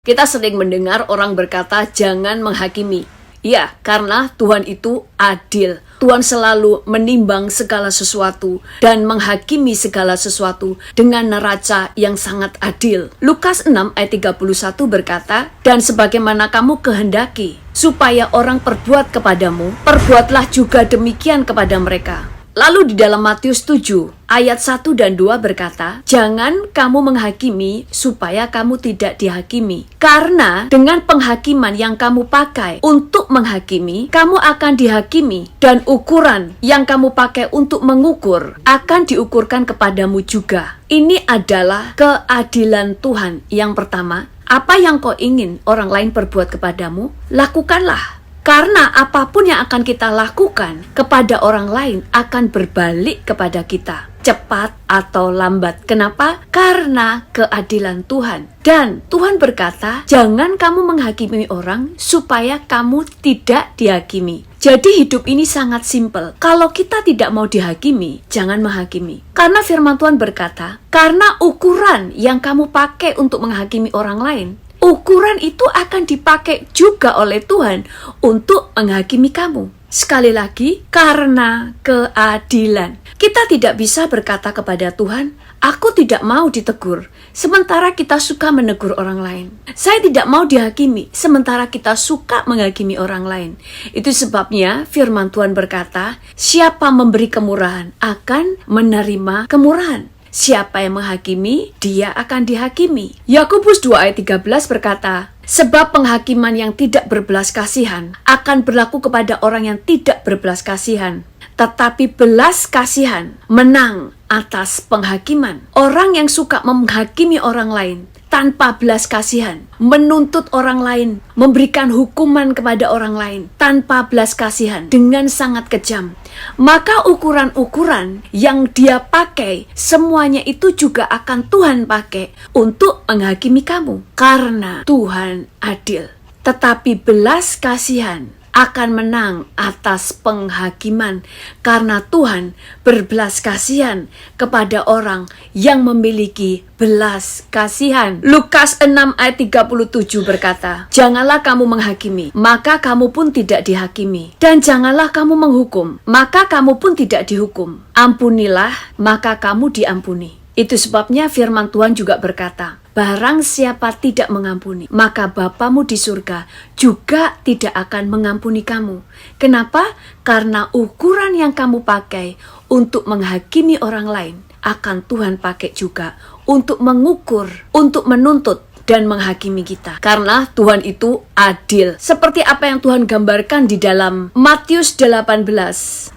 Kita sering mendengar orang berkata, jangan menghakimi. Ya, karena Tuhan itu adil. Tuhan selalu menimbang segala sesuatu dan menghakimi segala sesuatu dengan neraca yang sangat adil. Lukas 6 ayat 31 berkata, dan sebagaimana kamu kehendaki supaya orang perbuat kepadamu, perbuatlah juga demikian kepada mereka. Lalu di dalam Matius 7 ayat 1 dan 2 berkata, jangan kamu menghakimi supaya kamu tidak dihakimi. Karena dengan penghakiman yang kamu pakai untuk menghakimi, kamu akan dihakimi. Dan ukuran yang kamu pakai untuk mengukur akan diukurkan kepadamu juga. Ini adalah keadilan Tuhan. Yang pertama, apa yang kau ingin orang lain perbuat kepadamu, lakukanlah. Karena apapun yang akan kita lakukan kepada orang lain akan berbalik kepada kita, cepat atau lambat. Kenapa? Karena keadilan Tuhan. Dan Tuhan berkata, jangan kamu menghakimi orang supaya kamu tidak dihakimi. Jadi hidup ini sangat simpel. Kalau kita tidak mau dihakimi, jangan menghakimi. Karena firman Tuhan berkata, karena ukuran yang kamu pakai untuk menghakimi orang lain, ukuran itu akan dipakai juga oleh Tuhan untuk menghakimi kamu. Sekali lagi, karena keadilan. Kita tidak bisa berkata kepada Tuhan, aku tidak mau ditegur, sementara kita suka menegur orang lain. Saya tidak mau dihakimi, sementara kita suka menghakimi orang lain. Itu sebabnya firman Tuhan berkata, siapa memberi kemurahan akan menerima kemurahan. Siapa yang menghakimi, dia akan dihakimi. Yakobus 2 ayat 13 berkata, sebab penghakiman yang tidak berbelas kasihan akan berlaku kepada orang yang tidak berbelas kasihan. Tetapi belas kasihan menang atas penghakiman. Orang yang suka menghakimi orang lain tanpa belas kasihan, menuntut orang lain, memberikan hukuman kepada orang lain tanpa belas kasihan, dengan sangat kejam, maka ukuran-ukuran yang dia pakai, semuanya itu juga akan Tuhan pakai untuk menghakimi kamu. Karena Tuhan adil. Tetapi belas kasihan akan menang atas penghakiman, karena Tuhan berbelas kasihan kepada orang yang memiliki belas kasihan. Lukas 6 ayat 37 berkata, janganlah kamu menghakimi, maka kamu pun tidak dihakimi. Dan janganlah kamu menghukum, maka kamu pun tidak dihukum. Ampunilah, maka kamu diampuni. Itu sebabnya firman Tuhan juga berkata, barang siapa tidak mengampuni, maka Bapamu di surga juga tidak akan mengampuni kamu. Kenapa? Karena ukuran yang kamu pakai untuk menghakimi orang lain akan Tuhan pakai juga untuk mengukur, untuk menuntut dan menghakimi kita. Karena Tuhan itu adil. Seperti apa yang Tuhan gambarkan di dalam Matius 18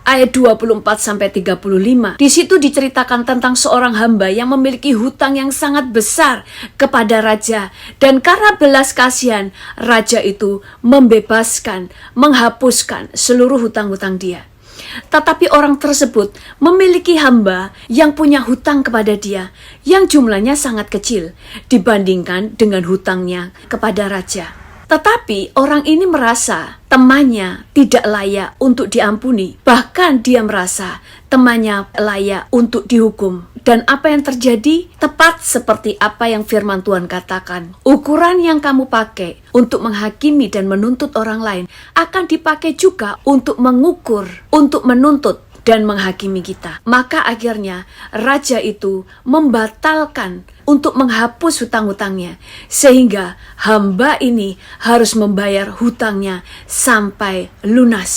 ayat 24-35. Di situ diceritakan tentang seorang hamba yang memiliki hutang yang sangat besar kepada raja. Dan karena belas kasihan, raja itu membebaskan, menghapuskan seluruh hutang-hutang dia. Tetapi orang tersebut memiliki hamba yang punya hutang kepada dia yang jumlahnya sangat kecil dibandingkan dengan hutangnya kepada raja. Tetapi orang ini merasa temannya tidak layak untuk diampuni. Bahkan dia merasa temannya layak untuk dihukum. Dan apa yang terjadi? Tepat seperti apa yang firman Tuhan katakan. Ukuran yang kamu pakai untuk menghakimi dan menuntut orang lain akan dipakai juga untuk mengukur, untuk menuntut dan menghakimi kita. Maka akhirnya raja itu membatalkan untuk menghapus hutang-hutangnya, sehingga hamba ini harus membayar hutangnya sampai lunas.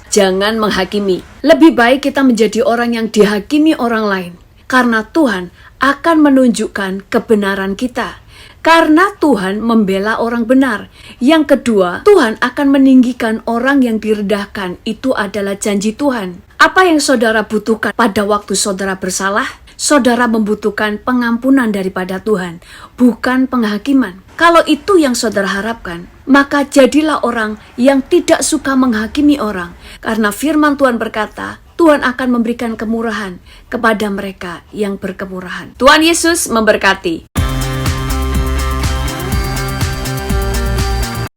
Jangan menghakimi. Lebih baik kita menjadi orang yang dihakimi orang lain, karena Tuhan akan menunjukkan kebenaran kita. Karena Tuhan membela orang benar. Yang kedua, Tuhan akan meninggikan orang yang direndahkan. Itu adalah janji Tuhan. Apa yang saudara butuhkan pada waktu saudara bersalah? Saudara membutuhkan pengampunan daripada Tuhan, bukan penghakiman. Kalau itu yang saudara harapkan, maka jadilah orang yang tidak suka menghakimi orang. Karena firman Tuhan berkata, Tuhan akan memberikan kemurahan kepada mereka yang berkemurahan. Tuhan Yesus memberkati.